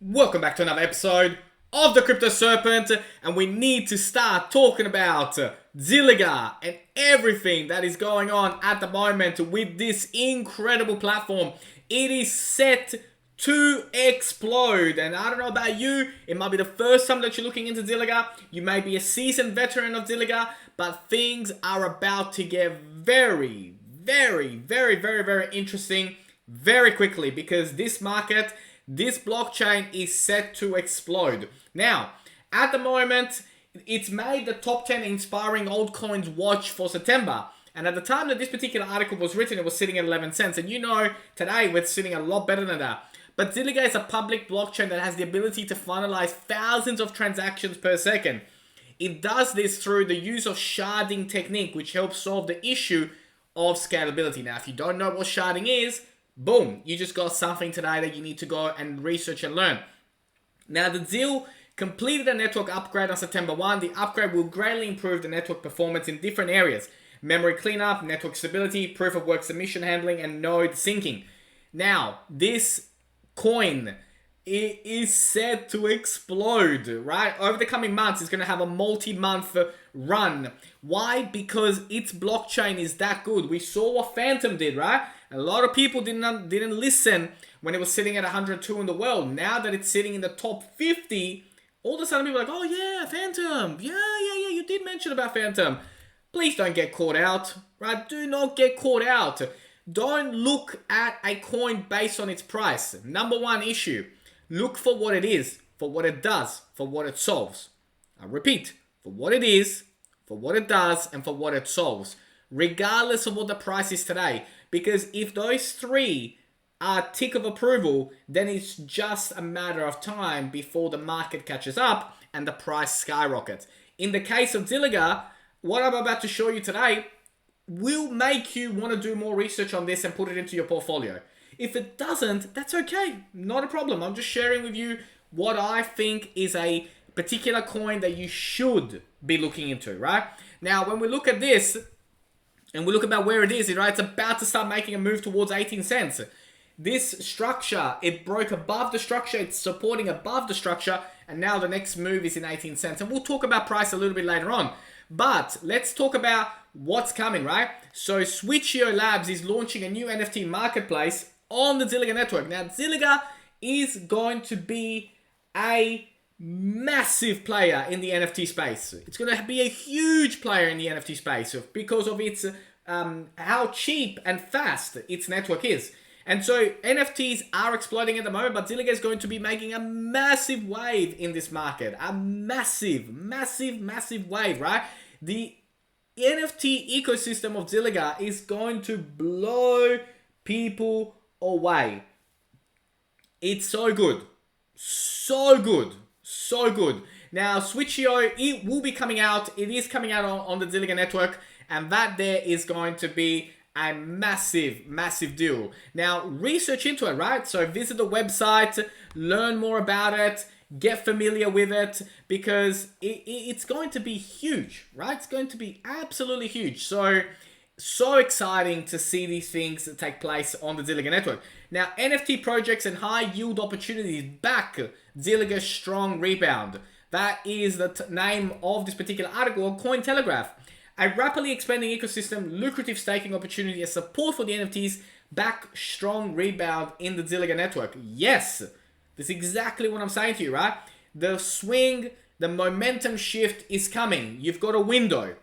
Welcome back to another episode of the Crypto Serpent, and we need to start talking about Zilliqa and everything that is going on at the moment with this incredible platform. It is set to explode, and I don't know about you, it might be the first time that you're looking into Zilliqa, you may be a seasoned veteran of Zilliqa, but things are about to get very interesting very quickly, because this market, this blockchain is set to explode. Now, at the moment, it's made the top 10 inspiring altcoins watch for September. And at the time that this particular article was written, it was sitting at 11 cents. And you know, today we're sitting a lot better than that. But Zilliqa is a public blockchain that has the ability to finalize thousands of transactions per second. It does this through the use of sharding technique, which helps solve the issue of scalability. Now, if you don't know what sharding is, boom, you just got something today that you need to go and research and learn. Now, the ZIL completed a network upgrade on September 1. The upgrade will greatly improve the network performance in different areas: memory cleanup, network stability, proof of work submission handling, and node syncing. Now, this coin, it is set to explode, right? Over the coming months, it's going to have a multi-month run. Why? Because its blockchain is that good. We saw what Phantom did, right? A lot of people didn't listen when it was sitting at 102 in the world. Now that it's sitting in the top 50, all of a sudden people are like, oh yeah, Phantom. Yeah, you did mention about Phantom. Please don't get caught out, right? Do not get caught out. Don't look at a coin based on its price. Number one issue, look for what it is, for what it does, for what it solves. I repeat, for what it is, for what it does, and for what it solves, regardless of what the price is today. Because if those three are tick of approval, then it's just a matter of time before the market catches up and the price skyrockets. In the case of Zilliqa, what I'm about to show you today will make you want to do more research on this and put it into your portfolio. If it doesn't, that's okay. Not a problem. I'm just sharing with you what I think is a particular coin that you should be looking into, right? Now, when we look at this, and we look about where it is, right? It's about to start making a move towards 18 cents. This structure, it broke above the structure, it's supporting above the structure, and now the next move is in 18 cents. And we'll talk about price a little bit later on. But let's talk about what's coming, right? So Switch.io Labs is launching a new NFT marketplace on the Zilliqa network. Now, Zilliqa is going to be a massive player in the NFT space. It's going to be a huge player in the NFT space because of its how cheap and fast its network is. And so NFTs are exploding at the moment, but Zilliqa is going to be making a massive wave in this market. A massive wave, right? The NFT ecosystem of Zilliqa is going to blow people away. It's so good. So good. Now, Switch.io, it will be coming out. It is coming out on the Zilliqa network, and that there is going to be a massive deal. Now, research into it, right? So visit the website, learn more about it, get familiar with it, because it's going to be huge, right? It's going to be absolutely huge. So exciting to see these things take place on the Zilliqa network. Now, NFT projects and high yield opportunities back Zilliqa's strong rebound. That is the name of this particular article on Cointelegraph. A rapidly expanding ecosystem, lucrative staking opportunity, and support for the NFTs back strong rebound in the Zilliqa network. Yes, that's exactly what I'm saying to you, right? The swing, the momentum shift is coming. You've got a window.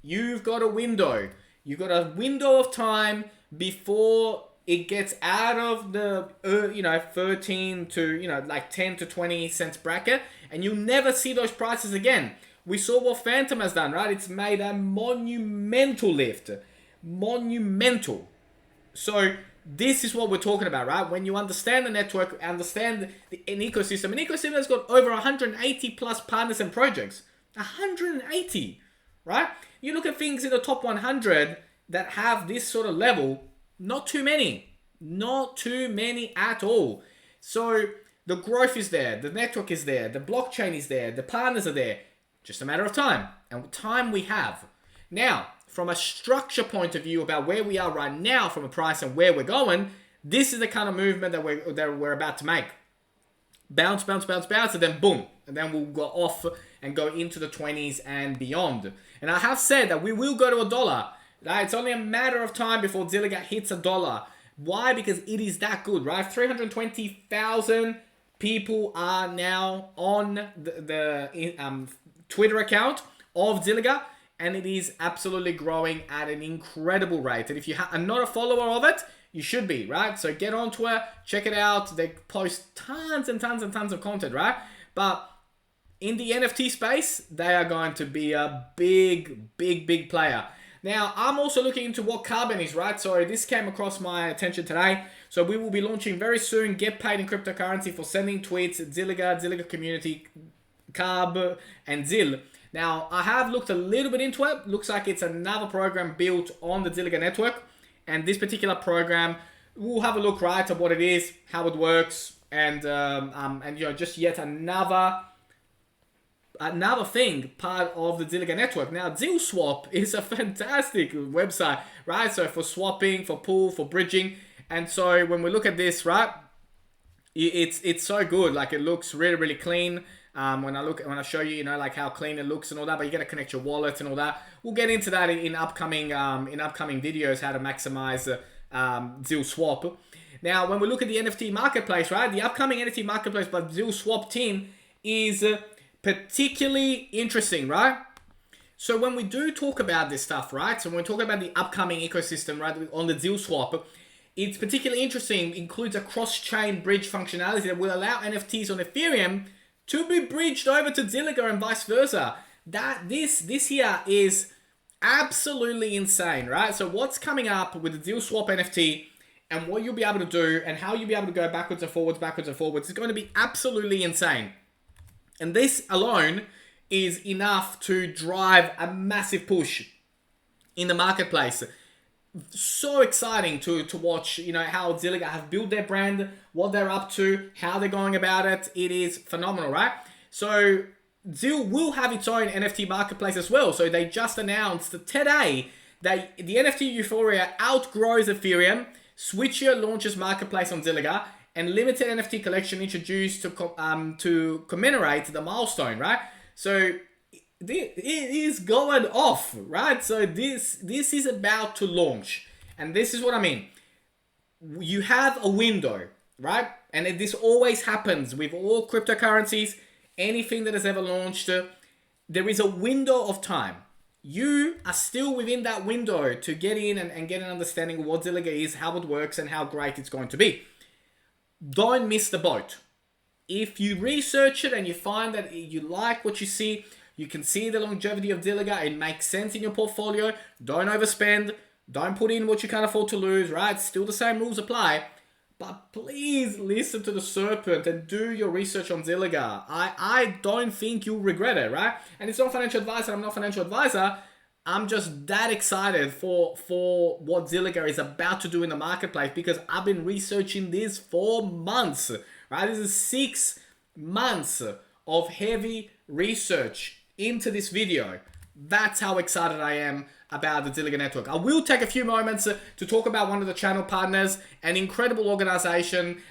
You've got a window of time before it gets out of the 13 to like 10 to 20 cents bracket, and you'll never see those prices again. We saw what Phantom has done, right? It's made a monumental lift. Monumental. So this is what we're talking about, right? When you understand the network, understand an ecosystem has got over 180 plus partners and projects. 180, right? You look at things in the top 100 that have this sort of level, not too many at all. So the growth is there, the network is there, the blockchain is there, the partners are there. Just a matter of time, and time we have. Now, from a structure point of view about where we are right now from a price and where we're going, this is the kind of movement that we're about to make. bounce, bounce, bounce, bounce, and then boom. And then we'll go off and go into the 20s and beyond. And I have said that we will go to $1. Right? It's only a matter of time before Zilliqa hits $1. Why? Because it is that good, right? 320,000 people are now on the Twitter account of Zilliqa, and it is absolutely growing at an incredible rate. And if you are not a follower of it, you should be, right? So get onto it, check it out. They post tons and tons and tons of content, right? But in the NFT space, they are going to be a big, big, big player. Now, I'm also looking into what Carbon is, right? So this came across my attention today. So we will be launching very soon, get paid in cryptocurrency for sending tweets, Zilliqa, Zilliqa community, Carb, and ZIL. Now, I have looked a little bit into it. Looks like it's another program built on the Zilliqa network. And this particular program, we'll have a look right at what it is, how it works, and you know, just yet another thing part of the Zilliqa network. Now, ZIL Swap is a fantastic website, right? So for swapping, for pool, for bridging. And so when we look at this, right, it's so good. Like, it looks really, really clean. When I show you, you know, like how clean it looks and all that, but you got to connect your wallet and all that. We'll get into that in upcoming videos, how to maximize ZIL Swap. Now, when we look at the NFT Marketplace, right, the upcoming NFT Marketplace by ZIL Swap team is particularly interesting, right? So when we do talk about this stuff, right, so when we talk about the upcoming ecosystem, right, on the ZIL Swap, it's particularly interesting. Includes a cross-chain bridge functionality that will allow NFTs on Ethereum to be bridged over to Zilliqa and vice versa. This here is absolutely insane, right? So what's coming up with the ZIL Swap NFT and what you'll be able to do and how you'll be able to go backwards and forwards is going to be absolutely insane. And this alone is enough to drive a massive push in the marketplace. So exciting to watch, you know, how Zilliqa have built their brand, what they're up to, how they're going about it. It is phenomenal, right? So ZIL will have its own NFT marketplace as well. So they just announced today that the NFT euphoria outgrows Ethereum. Switcher launches marketplace on Zilliqa, and limited NFT collection introduced to commemorate the milestone, right? So it is going off, right? So this is about to launch, and this is what I mean. You have a window, right? And this always happens with all cryptocurrencies, anything that has ever launched. There is a window of time. You are still within that window to get in and get an understanding of what Zilliqa is, how it works, and how great it's going to be. Don't miss the boat. If you research it and you find that you like what you see, you can see the longevity of Zilliqa, it makes sense in your portfolio, don't overspend, don't put in what you can't afford to lose, right? Still the same rules apply. But please listen to the serpent and do your research on Zilliqa. I don't think you'll regret it, right? And it's not financial advice, and I'm not a financial advisor. I'm just that excited for what Zilliqa is about to do in the marketplace, because I've been researching this for months, right? This is 6 months of heavy research into this video. That's how excited I am about the Zilliqa network. I will take a few moments to talk about one of the channel partners, an incredible organization,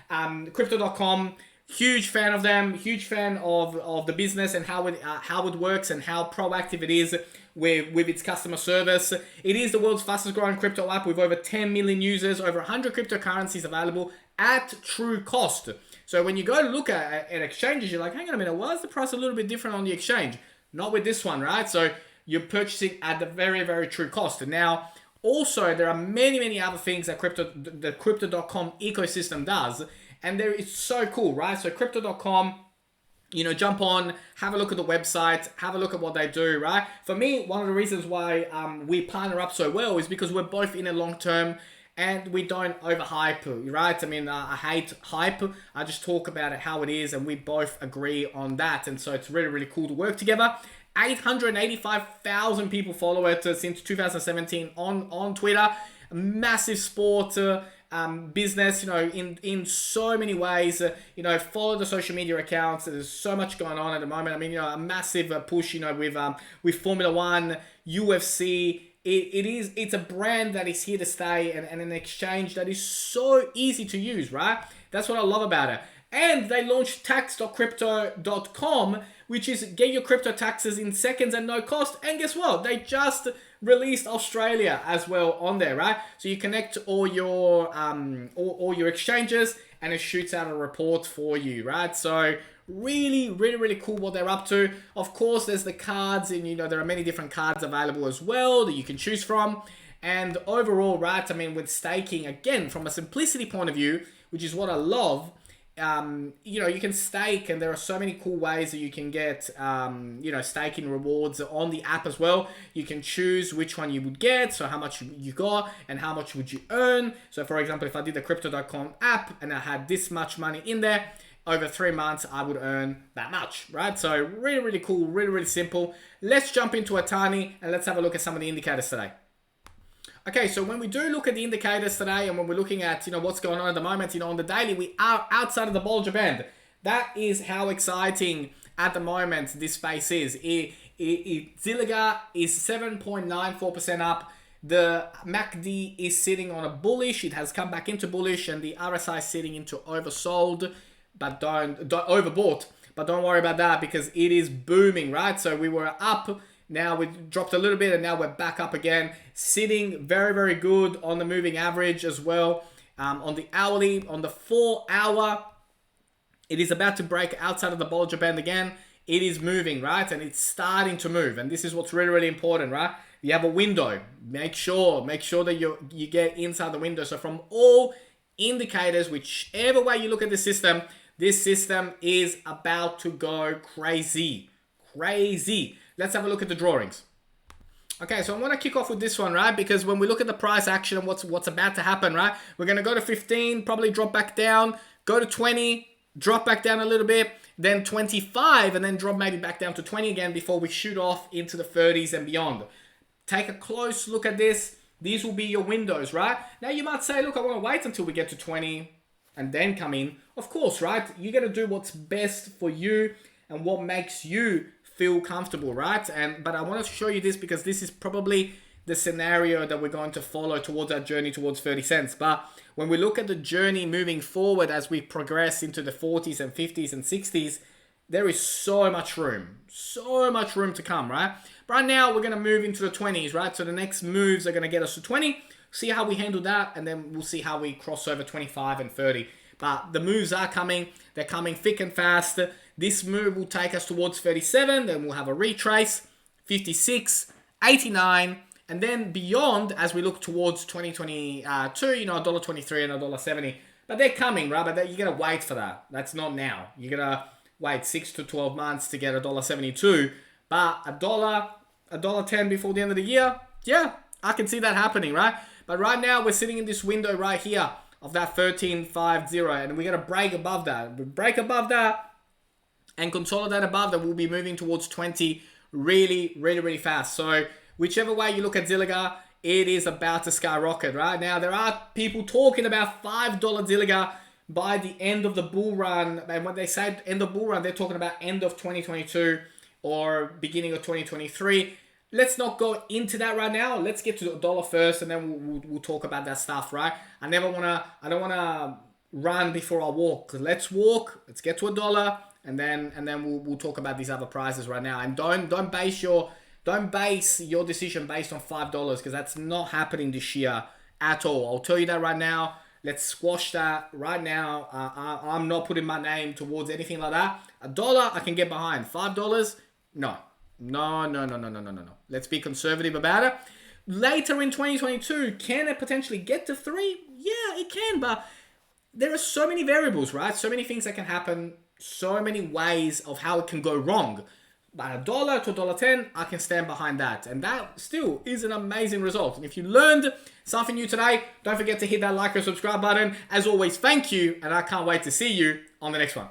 Crypto.com. Huge fan of them, huge fan of the business and how it works and how proactive it is with its customer service. It is the world's fastest growing crypto app with over 10 million users, over 100 cryptocurrencies available at true cost. So when you go to look at exchanges, you're like, hang on a minute, why is the price a little bit different on the exchange? Not with this one, right? So you're purchasing at the very, very true cost. And now, also, there are many, many other things that the Crypto.com ecosystem does. And it's so cool, right? So Crypto.com, you know, jump on, have a look at the website, have a look at what they do, right? For me, one of the reasons why we partner up so well is because we're both in a long term and we don't overhype, right? I mean, I hate hype. I just talk about it how it is, and we both agree on that. And so it's really, really cool to work together. 885,000 people follow it since 2017 on Twitter. Massive sport business, you know, in so many ways. You know, follow the social media accounts. There's so much going on at the moment. I mean, you know, a massive push, you know, with Formula One, UFC. It's a brand that is here to stay, and an exchange that is so easy to use, right? That's what I love about it. And they launched tax.crypto.com, which is get your crypto taxes in seconds and no cost. And guess what? They just released Australia as well on there, right? So you connect all your exchanges and it shoots out a report for you, right? So really cool what they're up to. Of course, there's the cards, and there are many different cards available as well that you can choose from. And overall, right, I mean, with staking, again, from a simplicity point of view, which is what I love, you can stake, and there are so many cool ways that you can get, staking rewards on the app as well. You can choose which one you would get, so how much you got and how much would you earn. So for example, if I did the Crypto.com app and I had this much money in there, over 3 months, I would earn that much, right? So really cool, really simple. Let's jump into Atani and let's have a look at some of the indicators today. Okay, so when we do look at the indicators today, and when we're looking at, what's going on at the moment, on the daily, we are outside of the Bollinger Band. That is how exciting at the moment this space is. Zilliqa is 7.94% up. The MACD is sitting on a bullish. It has come back into bullish, and the RSI is sitting into oversold, but don't overbought. But don't worry about that because it is booming, right? So we were up. Now we dropped a little bit and now we're back up again, sitting very good on the moving average as well. On the hourly, on the 4 hour, it is about to break outside of the Bollinger Band again. It is moving, right? And it's starting to move. And this is what's really important, right? You have a window. Make sure that you get inside the window. So from all indicators, whichever way you look at the system, this system is about to go crazy. Let's have a look at the drawings. Okay, so I want to kick off with this one, right? Because when we look at the price action and what's about to happen, right? We're going to go to 15, probably drop back down, go to 20, drop back down a little bit, then 25, and then drop maybe back down to 20 again before we shoot off into the 30s and beyond. Take a close look at this. These will be your windows, right? Now you might say, look, I want to wait until we get to 20 and then come in. Of course, right? You got to do what's best for you and what makes you feel comfortable, right? But I want to show you this because this is probably the scenario that we're going to follow towards our journey towards 30 cents. But when we look at the journey moving forward as we progress into the 40s and 50s and 60s, there is so much room to come, right? Right now, we're going to move into the 20s, right? So the next moves are going to get us to 20, see how we handle that, and then we'll see how we cross over 25 and 30. But the moves are coming. They're coming thick and fast. This move will take us towards 37. Then we'll have a retrace, 56, 89. And then beyond, as we look towards 2022, $1.23 and $1.70. But they're coming, right? But you got to wait for that. That's not now. You got to wait 6 to 12 months to get $1.72. But $1.10 before the end of the year, yeah, I can see that happening, right? But right now, we're sitting in this window right here of that 13.50, and we got to break above that. We break above that and consolidate above that. We'll be moving towards 20 really fast. So whichever way you look at Zilliqa, it is about to skyrocket, right? Now, there are people talking about $5 Zilliqa by the end of the bull run. And when they say end of bull run, they're talking about end of 2022 or beginning of 2023. Let's not go into that right now. Let's get to the dollar first, and then we'll talk about that stuff, right? I don't wanna run before I walk. Let's walk. Let's get to $1, and then we'll talk about these other prices right now. And don't base your decision based on $5 because that's not happening this year at all. I'll tell you that right now. Let's squash that right now. I'm not putting my name towards anything like that. $1 I can get behind. $5, no. No. Let's be conservative about it. Later in 2022, can it potentially get to 3? Yeah, it can, but there are so many variables, right? So many things that can happen, so many ways of how it can go wrong. But $1 to $1.10, I can stand behind that. And that still is an amazing result. And if you learned something new today, don't forget to hit that like or subscribe button. As always, thank you, and I can't wait to see you on the next one.